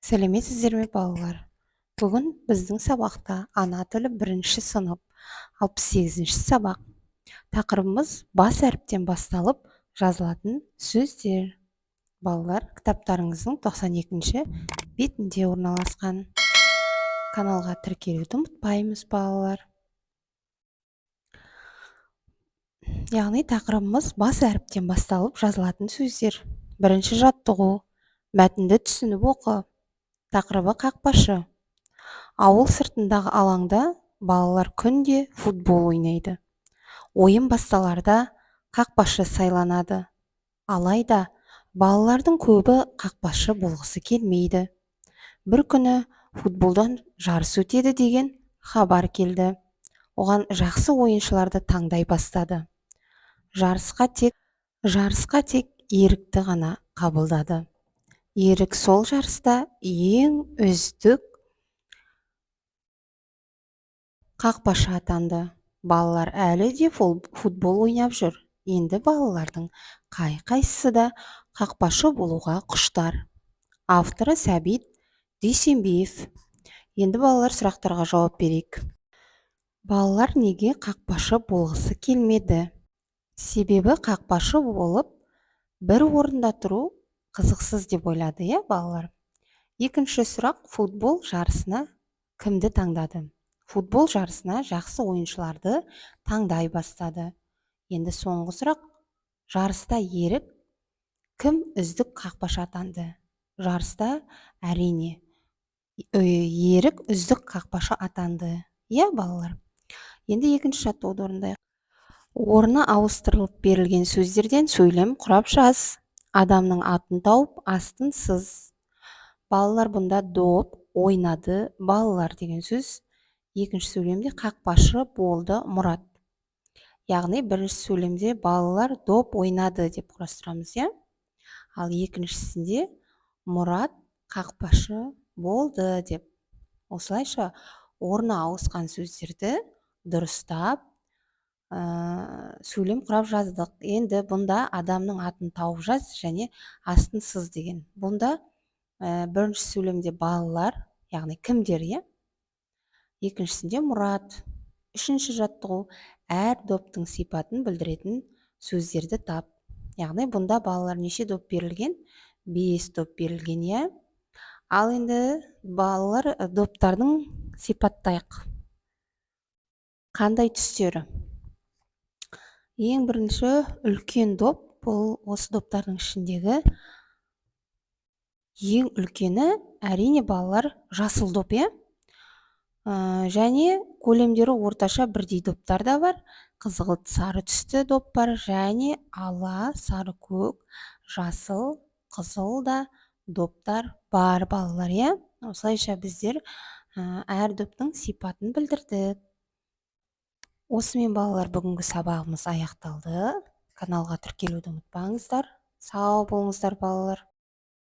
Сәлеметсіздер ме балалар? Бүгін біздің сабақта ана тілі 1-ші сынып 68-ші сабақ. Тақырыбымыз бас әріптен басталып жазылатын сөздер. Балалар, кітаптарыңыздың 92-ші бетінде орналасқан. Каналға тіркелуді ұмытпаймыз, балалар. Яғни тақырыбымыз бас әріптен басталып жазылатын сөздер. Бірінші жаттығу. Мәтінді түсініп оқы. Тақырыбы қақпашы. Ауыл сыртындағы алаңда балалар күнде футбол ойнайды. Ойын басталарда қақпашы сайланады. Алайда балалардың көбі қақпашы болғысы келмейді. Бір күні футболдан жарыс өтеді деген хабар келді. Оған жақсы ойыншыларды таңдай бастады. Жарысқа тек Ерікті ғана қабылдады. Ерік сол жарыста ең үздік қақпашы атанды. Балалар әлі де футбол ойнап жүр. Енді балалардың қайсысы да қақпашы болуға құштар. Авторы Сәбит Дүйсенбиев. Енді балалар сұрақтарға жауап берейік. Балалар неге қақпашы болғысы келмеді? Себебі қақпашы болып бір орында тұру қызықсыз деп ойлады, балалар. Екінші сұрақ, футбол жарысына кімді таңдады? Футбол жарысына жақсы ойыншыларды таңдай бастады. Енді соңғы сұрақ, жарыста Ерік кім үздік қақпашы атанды? Жарыста әрине Ерік үздік қақпашы атанды. Балалар. Енді екінші жаттығуды орындайық. Орны ауыстырылып берілген сөздерден сөйлем құрап жаз. Адамның атын тауып, астын сыз. Балалар, бұнда доп, ойнады, балалар деген сөз. Екінші сөйлемде қақпашы болды Мұрат. Яғни бірінші сөйлемде балалар доп ойнады деп құрастырамыз, Ал екіншісінде Мұрат қақпашы болды деп. Осылайша орны ауысқан сөздерді дұрыстап сөйлем құрап жаздық. Енді бұнда адамның атын тауып жаз және астын сыз деген. Бұнда бірінші сөйлемде балалар, яғни кімдер, Екіншісінде Мұрат. Үшінші жаттығу, әр доптың сипатын білдіретін сөздерді тап. Яғни бұнда балалар неше доп берілген? 5 доп берілген, Ал енді балалар доптардың сипаттайық. Қандай түстері? Ең бірінші үлкен доп, бұл осы доптардың ішіндегі ең үлкені әрине балалар жасыл доп, Және көлемдері орташа бірдей доптар да бар. Қызғылт сары түсті доп бар, және ала, сары көк, жасыл, қызыл да доптар бар, балалар, Осылайша біздер әр доптың сипатын білдірдік. Осымен балалар, бүгінгі сабағымыз аяқталды. Каналға тіркелуді ұмытпаңыздар. Сау болыңыздар, балалар.